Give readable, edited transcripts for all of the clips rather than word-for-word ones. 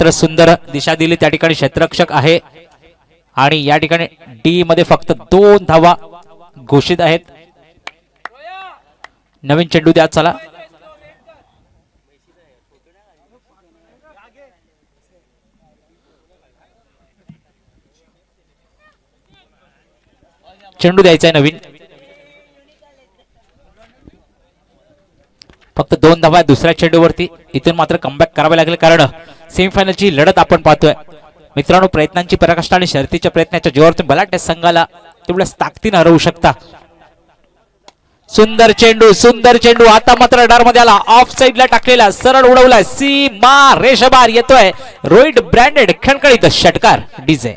मात्र सुंदर दिशा दिली त्या ठिकाणी क्षेत्ररक्षक आहे आणि या ठिकाणी डी मध्ये फक्त 2 धावा घोषित आहेत. नवीन चेंडू द्या चला. चेंडू द्यायचा आहे नवीन. फक्त 2 धावा दुसऱ्या चेंडूवरती. इथून मात्र कमबॅक करावे लागेल कारण सेमीफायनलची लढत आपण पाहतोय मित्रांनो. प्रयत्नांची पराकाष्ठा आणि शर्तीच्या प्रयत्नाच्या जोरावर तुम्ही बलाढ्य संघाला तेवढ्याच ताकदीने हरवू शकता. सुंदर चेंडू आता मात्र रडारमध्ये आला. ऑफ साइडला टाकलेला सरळ उडवला. सीमा रेषाबार येतोय. रोहित ब्रँडेड खणखणीत षटकार डीजे.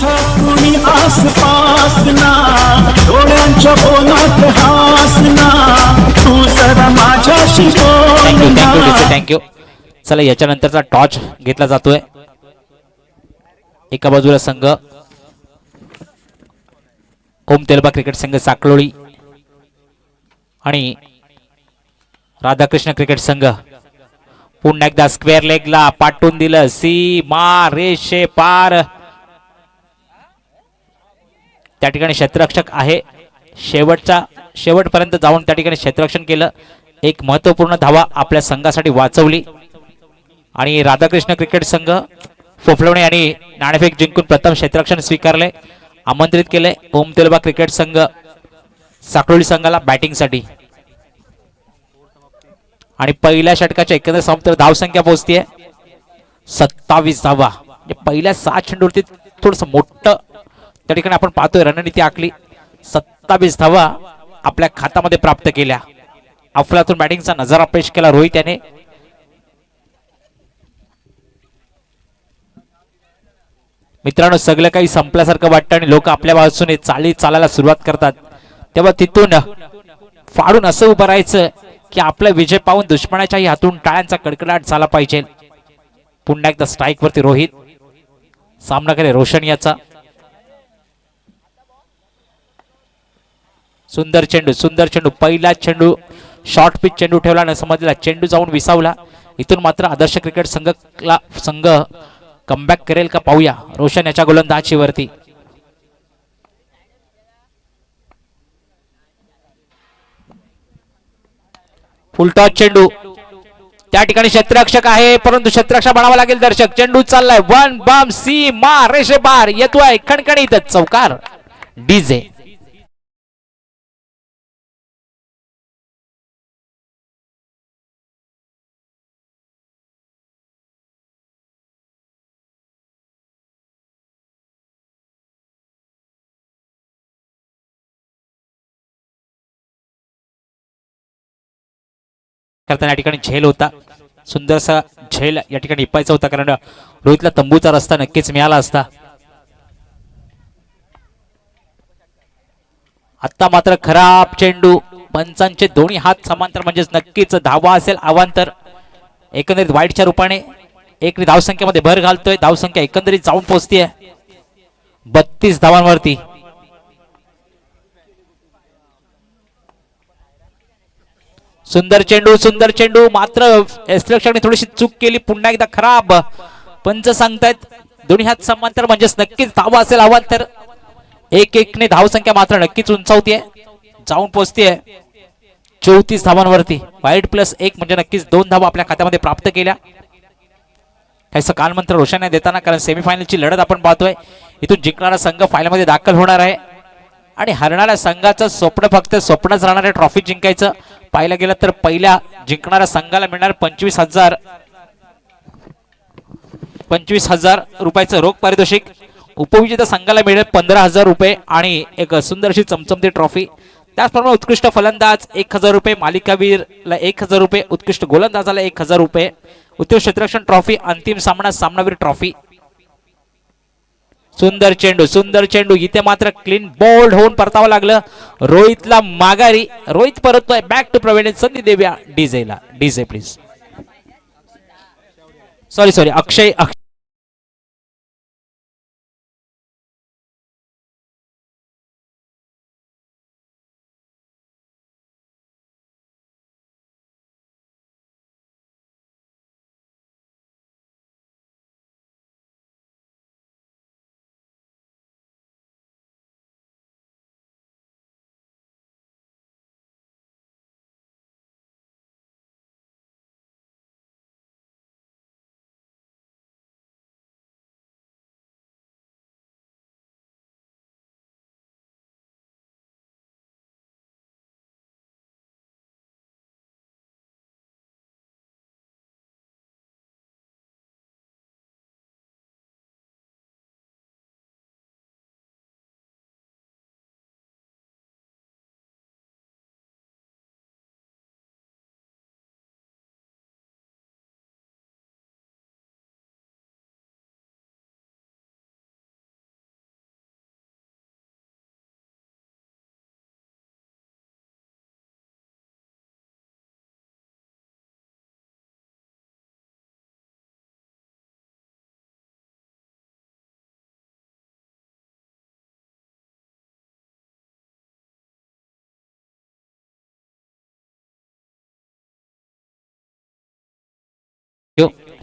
कुणी आसपास ना डोळ्यांच्या बोलात हासना तू जरा माझ्याशी बोल ना. थँक्यू. चला याच्यानंतरचा टॉच घेतला जातोय. एका बाजूला संघ ओम तेलबा क्रिकेट संघ साकलोळी आणि राधाकृष्ण क्रिकेट संघ. पुन्हा एकदा स्क्वेअर लेगला पाठवून दिलं. सीमा रेषे पार. त्या ठिकाणी क्षेत्ररक्षक आहे. शेवटपर्यंत जाऊन त्या ठिकाणी क्षेत्ररक्षण केलं. एक महत्वपूर्ण धावा आपल्या संघासाठी वाचवली आणि राधाकृष्ण क्रिकेट संघ फोफलवणे आणि नाणेफेक जिंकून प्रथम क्षेत्ररक्षण स्वीकारले. आमंत्रित केले ओम तेलबा क्रिकेट संघ साकलोळी संघाला बॅटिंगसाठी. आणि पहिल्या षटकाच्या एकंदर समाप्त धावसंख्या पोहोचतीये 27 धावा. पहिल्या 6 चेंडूवरती थोडस मोठं त्या ठिकाणी आपण पाहतोय रणनीती आखली. 27 धावा आपल्या खात्यामध्ये प्राप्त केल्या. अफलातून बॅटिंगचा नजारा पेश केला रोहित याने. मित्रांनो सगळं काही संपल्यासारखं वाटतं आणि लोक आपल्या बाजूने चालायला सुरुवात करतात. तेव्हा तिथून फाडून असं उभं राहायचं की आपला विजय पाहून दुश्मनाच्याही हातून टाळ्यांचा कडकडाट झाला पाहिजे. पुन्हा एकदा स्ट्राईक वरती रोहित. सामना करे रोशन याचा. सुंदर चेंडू पहिला चेंडू शॉर्ट पिच चेंडू ठेवला न समजला. चेंडू जाऊन विसावला. इथून मात्र आदर्श क्रिकेट संघ कमबॅक करेल का पाहूया. रोशन याच्या गोलंदाजी वरती. फुलटॉस चेंडू त्या ठिकाणी क्षेत्ररक्षक आहे, परंतु क्षेत्ररक्षक बनावा लागेल दर्शक. चेंडू चाललाय वन बम सी मा रेषे बार येतोय खणखणीत चौकार. डीजे करताना या ठिकाणी झेल होता, सुंदरसा झेल या ठिकाणी इपायचा होता, कारण रोहितला तंबूचा रस्ता नक्कीच मिळाला असता. आता मात्र खराब चेंडू, पंचांचे दोन्ही हात समांतर म्हणजेच नक्कीच धावा असेल अवांतर. एकंदरीत वाईटच्या रूपाने एक धावसंख्येमध्ये भर घालतोय. धावसंख्या एकंदरीत जाऊन पोहोचतीये 32 धावांवरती. सुंदर चेंडू मात्र यष्टिरक्षकाने थोडीशी चूक केली. पुन्हा एकदा खराब. पंच सांगतायत दोन्ही हात समांतर म्हणजेच नक्कीच धावा असेल अवांतर. 1-1 ने धावसंख्या मात्र नक्कीच उंचावतीये, जाऊन पोहोचतीये 34 धावांवरती. वाईट +1 म्हणजे नक्कीच 2 धावा आपल्या खात्यामध्ये प्राप्त केल्या. काहीसं कालमंत्र रोषाने देताना, कारण सेमीफायनलची लढत आपण पाहतोय. इथून जिंकणारा संघ फायनलमध्ये दाखल होणार आहे आणि हरणाऱ्या संघाचं स्वप्न फक्त स्वप्नच राहणार आहे ट्रॉफी जिंकायचं. पाहिलं गेलं तर पहिल्या जिंकणाऱ्या संघाला मिळणार 25,000 रुपयाचं रोख पारितोषिक. उपविजेता संघाला मिळेल 15,000 रुपये आणि एक सुंदरशी चमचमती ट्रॉफी. त्याचप्रमाणे उत्कृष्ट फलंदाज 1,000 रुपये, मालिकावीरला 1,000 रुपये, उत्कृष्ट गोलंदाजाला 1,000 रुपये, उत्कृष्ट क्षेत्ररक्षण ट्रॉफी, अंतिम सामनावीर ट्रॉफी. सुंदर चेंडू इथे मात्र क्लीन बोल्ड होऊन परतावं लागलं रोहितला माघारी. रोहित परततोय बॅक टू प्रवीण. संधी देऊया डीजेला. DJ please. सॉरी अक्षय.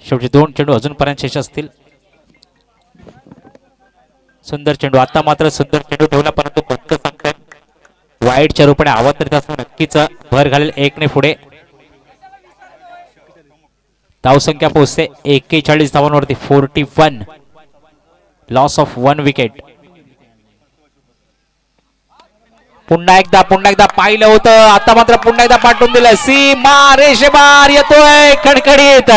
शेवटी 2 चेंडू अजूनपर्यंत शेष असतील. सुंदर चेंडू, आता मात्र सुंदर चेंडू ठेवला, परंतु फक्त सांगतात वाईटच्या रूपाने आवांतरित असं नक्कीच भर घालेल 1 ने पुढे. धावसंख्या पोहोचते 41 धावांवरती. 41. Loss of 1 wicket. पुन्हा एकदा पाहिलं होतं, आता मात्र पुन्हा एकदा पाठवून दिलं. सीमा रेषेबार येतोय खडखडीत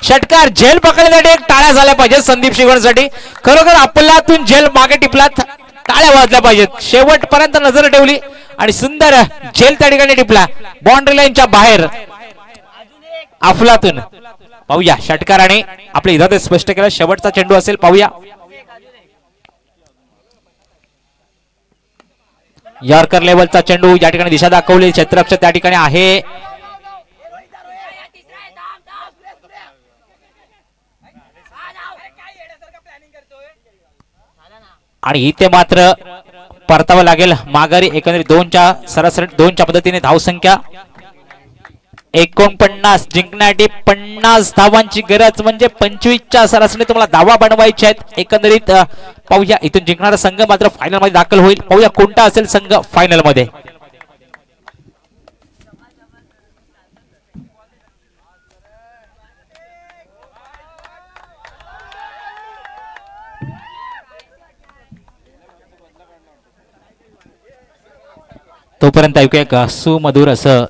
षटकार. झेल पकडण्यासाठी एक टाळ्या झाल्या पाहिजेत संदीप शिगवणसाठी. खरोखर आपल्यातून झेल मागे टिपलात, टाळ्या वाजल्या पाहिजेत. शेवटपर्यंत नजर ठेवली आणि सुंदर झेल त्या ठिकाणी टिपला बाउंड्री लाईनच्या बाहेर. अफलातून पाहूया षटकाराने आपल्या इरादे स्पष्ट केला. शेवटचा चेंडू असेल, पाहूया. यॉर्कर लेवलचा चेंडू या ठिकाणी दिशा दाखवली. क्षेत्ररक्षक त्या ठिकाणी आहे. आणि इथे मात्र परतावं लागेल माघारी. एकंदरीत 2च्या सरासरी 2च्या पद्धतीने धावसंख्या 49. जिंकण्यासाठी 50 धावांची गरज, म्हणजे 25च्या सरासरी तुम्हाला धावा बनवायचे आहेत. एकंदरीत पाहूया इथून जिंकणारा संघ मात्र फायनल मध्ये दाखल होईल. पाहूया कोणता असेल संघ फायनल मध्ये. तोपर्यंत ऐकूया का सुमधुर असं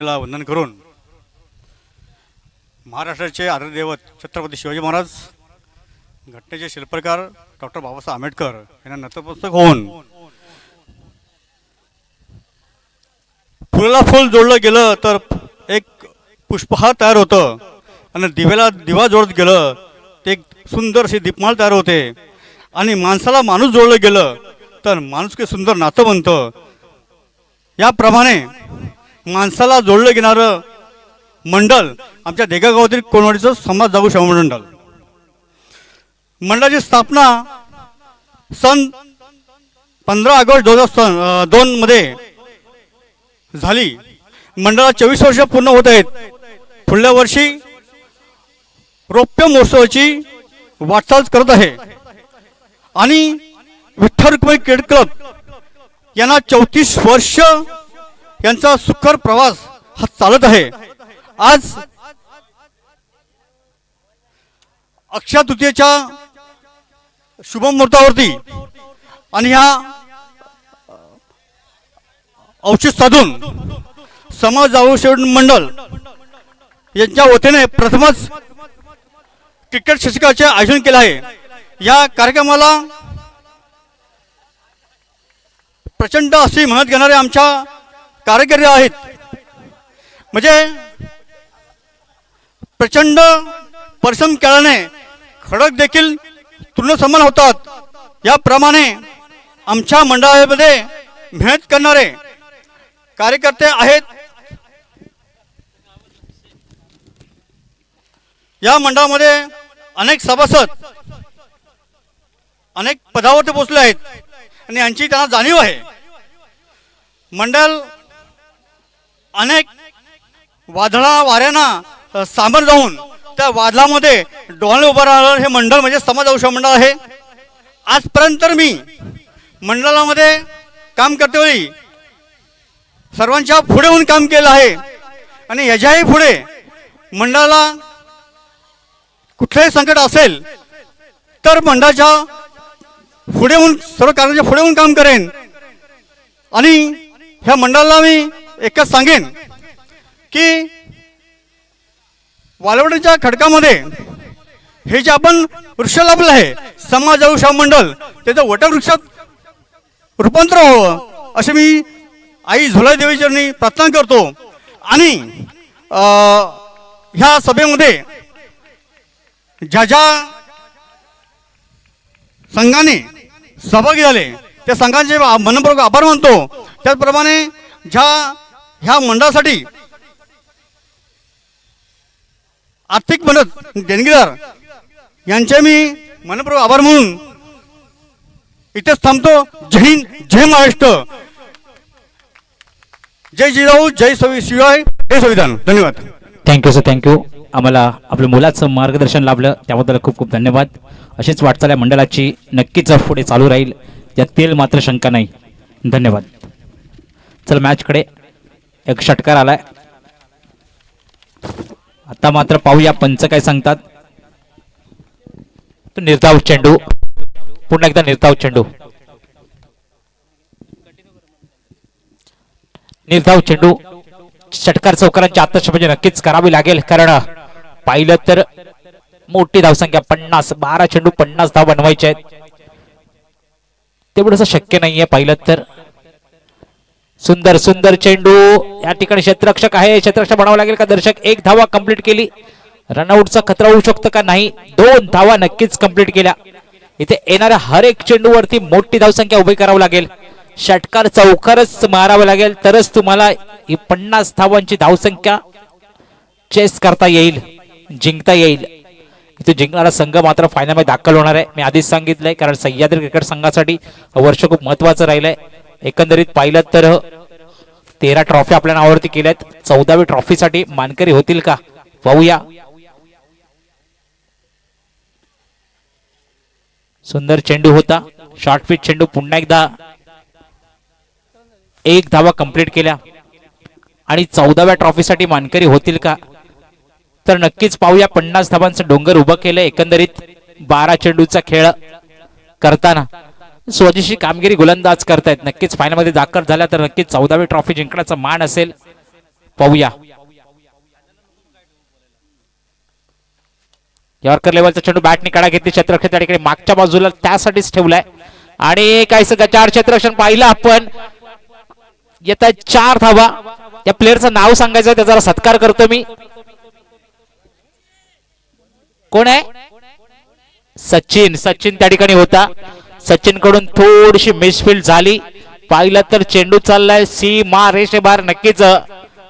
ला वंदन करून महाराष्ट्राचे आराध्यदैवत छत्रपती शिवाजी महाराज घटनेचे शिल्पकार डॉक्टर बाबासाहेब आंबेडकर यांना नतमस्तक होऊन फुलाला फुल जोडलं गेलं तर एक पुष्पहार तयार होतं आणि दिव्याला दिवा जोडत गेलं ते एक सुंदरशी दीपमाळ तयार होते आणि माणसाला माणूस जोडलं गेलं तर माणुसकी सुंदर नातं बनतं. याप्रमाणे माणसाला जोडलं गेणारं मंडळ आमच्या देगागावातील कोणवाडीचं समाज जागू सेवा मंडळ. मंडळाची स्थापना सन 15 ऑगस्ट 2002 मध्ये झाली. मंडळाला 24 वर्ष पूर्ण होत आहेत. पुढल्या वर्षी रौप्य महोत्सवाची वाटचाल करत आहे आणि विठ्ठल रुक्मिणी क्रिकेट क्लब यांना 34 वर्ष यांचा सुखर प्रवास हा चालत आहे. आज अक्षय तृतीयेच्या शुभ मुहूर्तावरती आणि ह्या औचित्य साधून समाज जागृती सेवा मंडळ यांच्या वतीने प्रथमच क्रिकेट शतकाचे आयोजन केले आहे. या कार्यक्रमाला प्रचंड अशी मेहनत घेणारे आमच्या कार्यकर्ते आहेत. म्हणजे प्रचंड परिश्रम केल्याने खडक देखील तृण समान होतात. याप्रमाणे आमच्या मंडळामध्ये मेहनत करणारे कार्यकर्ते आहेत. या मंडळामध्ये अनेक सभासद अनेक पदावरती पोहोचले आहेत आणि यांची त्यांना जाणीव आहे. मंडळ अनेक वाऱ्यांना सामोरं जाऊन त्या वादळामध्ये डोळ्याने उभं राहणारं हे मंडळ म्हणजे समाज जागृती मंडळ आहे. आजपर्यंत मी मंडळामध्ये काम करतेवेळी सर्वांच्या पुढे होऊन काम केलं आहे आणि ह्याच्याही पुढे मंडळाला कुठलंही संकट असेल तर मंडळाच्या पुढे होऊन सर्व कार्याच्या पुढे होऊन काम करेन. आणि ह्या मंडळाला मी एकच सांगेन की वालवडीच्या खडकामध्ये हे जे आपण वृक्ष लाभलं आहे समाज जागृती सेवा मंडळ त्याचं वटवृक्षात रूपांतर व्हावं असे मी आई झोलाई देवीचरणी प्रार्थना करतो. आणि ह्या सभेमध्ये ज्या ज्या संघाने सहभागी झाले त्या संघांचे मनपूर्वक आभार मानतो. त्याचप्रमाणे ह्या मंडळासाठी आर्थिक मदत देणगीदार यांचे मी मनपूर्वक आभार म्हणून इथेच थांबतो. जय हिंद, जय महाराष्ट्र, जय जिजाऊ, जय शिवाय, जय संविधान. धन्यवाद. Thank you sir, thank you. आम्हाला आपल्या मुलाचं मार्गदर्शन लाभलं त्याबद्दल खूप खूप धन्यवाद. अशीच वाटचाल या मंडळाची नक्कीच पुढे चालू राहील यातील मात्र शंका नाही. धन्यवाद. चल मॅचकडे एक षटकार आलाय. आता मात्र पाहूया पंच काय सांगतात. तो निर्धाव चेंडू, पुन्हा एकदा निर्धाव चेंडू, निर्धाव चेंडू. षटकार चौकारांची आत्मशपथ नक्कीच करावी लागेल, कारण पाहिलं तर मोठी धावसंख्या 50, 12 चेंडू 50 धाव बनवायचे आहेत. तेवढंच शक्य नाहीये पाहिलं तर. सुंदर सुंदर चेंडू. या ठिकाणी क्षेत्ररक्षक आहे, क्षेत्ररक्षक बनावं लागेल का दर्शक. एक धावा कंप्लीट केली. रनआउटचा खतरा होऊ शकतो का नाही. 2 धावा नक्कीच कंप्लीट केल्या. इथे येणाऱ्या हर एक चेंडूवरती मोठी धावसंख्या उभी करावी लागेल. षटकार चौकारच मारावं लागेल तरच तुम्हाला ही 50 धावांची धावसंख्या चेस करता येईल, जिंकता येईल. इथे जिंकणारा संघ मात्र फायनल मध्ये दाखल होणार आहे. मी आधीच सांगितलंय, कारण सह्याद्री क्रिकेट संघासाठी वर्ष खूप महत्वाचं राहिलंय. एकंदरीत पाहिलं तर 13 ट्रॉफी आपल्या नावावरती केल्यात. 14वी ट्रॉफीसाठी मानकरी होतील का पाहूया. सुंदर चेंडू होता, शॉर्ट पिच चेंडू. पुन्हा एकदा 1 धावा कंप्लीट केल्या आणि 14व्या ट्रॉफीसाठी मानकरी होतील का, तर नक्कीच पाहूया. 50 धावांचं डोंगर उभं केलं. एकंदरीत 12 चेंडूचा खेळ करताना स्वदेशी कामगिरी गोलंदाज करतायत. नक्कीच फायनल मध्ये दाखल झाल्या तर नक्कीच 14वी ट्रॉफी जिंकण्याचा मान असेल. पाहूया. यॉर्कर लेवलचा चेंडू बॅटने कडा घेतली. क्षेत्ररक्षक त्या ठिकाणी मागच्या बाजूला त्यासाठीच ठेवलाय. आणि काय सगळं 4 क्षेत्ररक्षण पाहिलं आपण. येत 4 धावा. या प्लेअरचं नाव सांगायचं, त्याचा सत्कार करतो मी. कोण आहे. सचिन. सचिन त्या ठिकाणी होता. सचिन कडून थोडीशी मिसफील्ड झाली. पाहिलं तर चेंडू चाललाय सीमा रेषेबाहेर. नक्कीच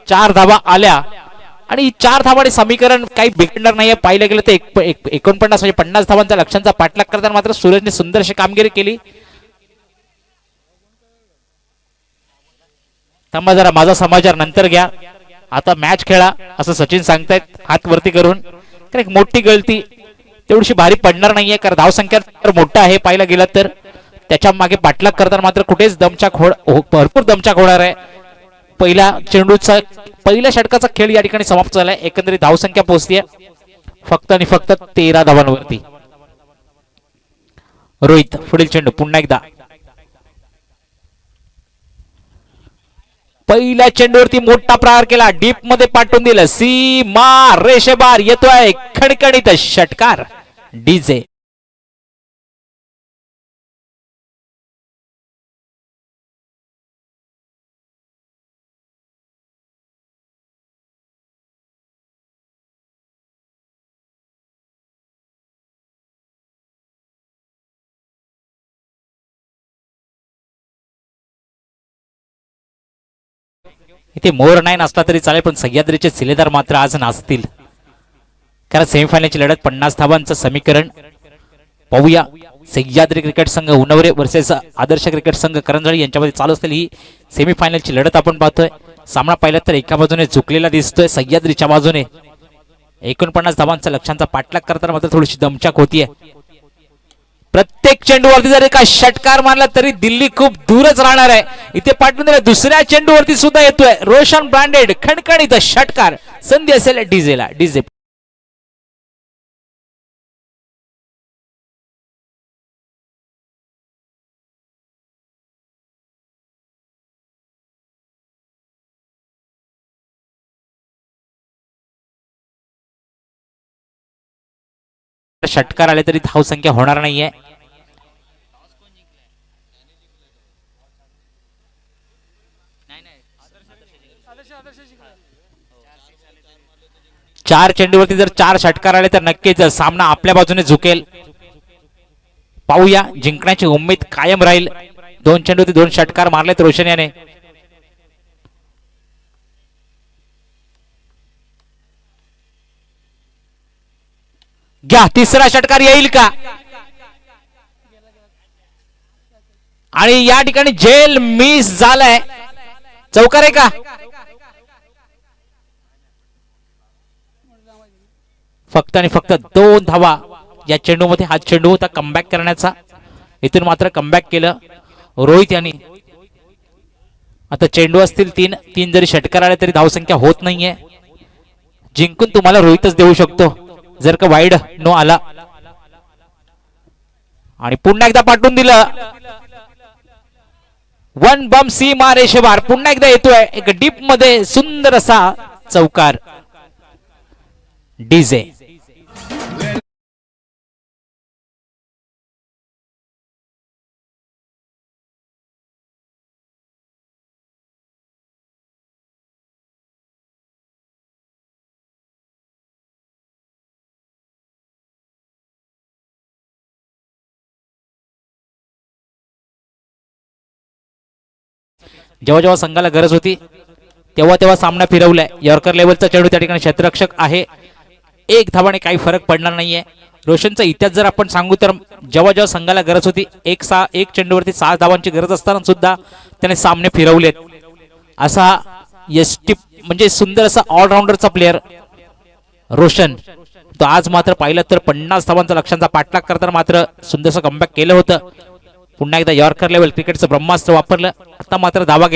4 धावा आल्या आणि 4 धावांचे समीकरण काही बिघडणार नाहीये. पाहिलं गेलं तर 49 म्हणजे 50 धावांचा लक्ष्यांचा पाठलाग करताना मात्र सूरजने सुंदरशी कामगिरी केली. थांबा जरा, माझा समाचार नंतर घ्या, आता मॅच खेळा असं सचिन सांगतायत हात वरती करून. कारण एक मोठी गलती तेवढीशी भारी पडणार नाहीये, कारण धावसंख्या तर मोठा आहे. पाहिलं गेलं तर त्याच्या मागे पाठलाग करताना मात्र कुठेच दमछाक भरपूर दमछाक होणार आहे. पहिल्या षटकाचा खेळ या ठिकाणी समाप्त झालाय. एकंदरीत धावसंख्या पोहोचतीये फक्त आणि फक्त 13 धावांवरती. रोहित पुढील चेंडू पुन्हा एकदा. पहिल्या चेंडूवरती मोठा प्रहार केला, डीप मध्ये पाठवून दिलं. सीमा रेषेबार येतोय खणखणीत षटकार. डीजे इथे मोर नाही नसला तरी चालेल, पण सह्याद्रीचे शिलेदार मात्र आज नाचतील, कारण सेमीफायनलची लढत 50 धावांचं समीकरण. पाहूया. सह्याद्री क्रिकेट संघ उन्हवरे वर्सेस आदर्श क्रिकेट संघ करंजळी यांच्यामध्ये चालू असलेली ही सेमीफायनलची लढत आपण पाहतोय. सामना पाहिला तर एका बाजूने झुकलेला दिसतोय सह्याद्रीच्या बाजूने. 49 धावांचा लक्ष्यांचा पाठलाग करताना मात्र थोडीशी दमछाक होतीये. प्रत्येक चेंडूवरती जर एका षटकार मारला तरी दिल्ली खूप दूरच राहणार आहे. इथे पाठवून दिला. दुसऱ्या चेंडूवरती सुद्धा येतोय रोशन ब्रँडेड खणखणीत षटकार. संधी असेल डीजेला. डीजे षटकार आले तरी धावसंख्या होणार नाहीये. चार चेंडूवरती जर 4 षटकार आले तर नक्कीच सामना आपल्या बाजूने झुकेल. पाहूया. जिंकण्याची उमेद कायम राहील. 2 चेंडूवरती 2 षटकार मारलेत रोशन याने. घ्या, तिसरा षटकार येईल का? आणि या ठिकाणी झेल मिस झालाय. चौकार आहे का? फक्त आणि फक्त 2 धावा या चेंडूमध्ये. हा चेंडू होता कमबॅक करण्याचा, इथून मात्र कमबॅक केलं रोहित यांनी. आता चेंडू असतील 3 जरी षटकार आले तरी धावसंख्या होत नाहीये. जिंकून तुम्हाला रोहितच देऊ शकतो जर का वाईड नो आला. आणि पुन्हा एकदा पाठवून दिलं. 1 बम सी मार रेषेबार पुन्हा एकदा येतोय एक डीप मध्ये सुंदर असा चौकार. डीजे जेव्हा जेव्हा संघाला गरज होती तेव्हा तेव्हा सामना फिरवलाय. यॉर्कर लेवलचा चेंडू त्या ठिकाणी क्षेत्ररक्षक आहे. 1 धावाने काही फरक पडणार नाहीये. रोशनचा इतिहास जर आपण सांगू तर जेव्हा जेव्हा संघाला गरज होती एक चेंडूवरती 6 धावांची गरज असताना सुद्धा त्याने सामने फिरवलेत. असा एसटी म्हणजे सुंदर असा ऑलराऊंडरचा प्लेअर रोशन. तो आज मात्र पाहिलं तर 50 धावांचा लक्ष्यांचा पाठलाग करताना मात्र सुंदरसं कमबॅक केलं होतं. पुन्हा एकदा यॉर्कर लेवल क्रिकेटचं ब्रह्मास्त्र वापरलं. आता मात्र धावा गेली.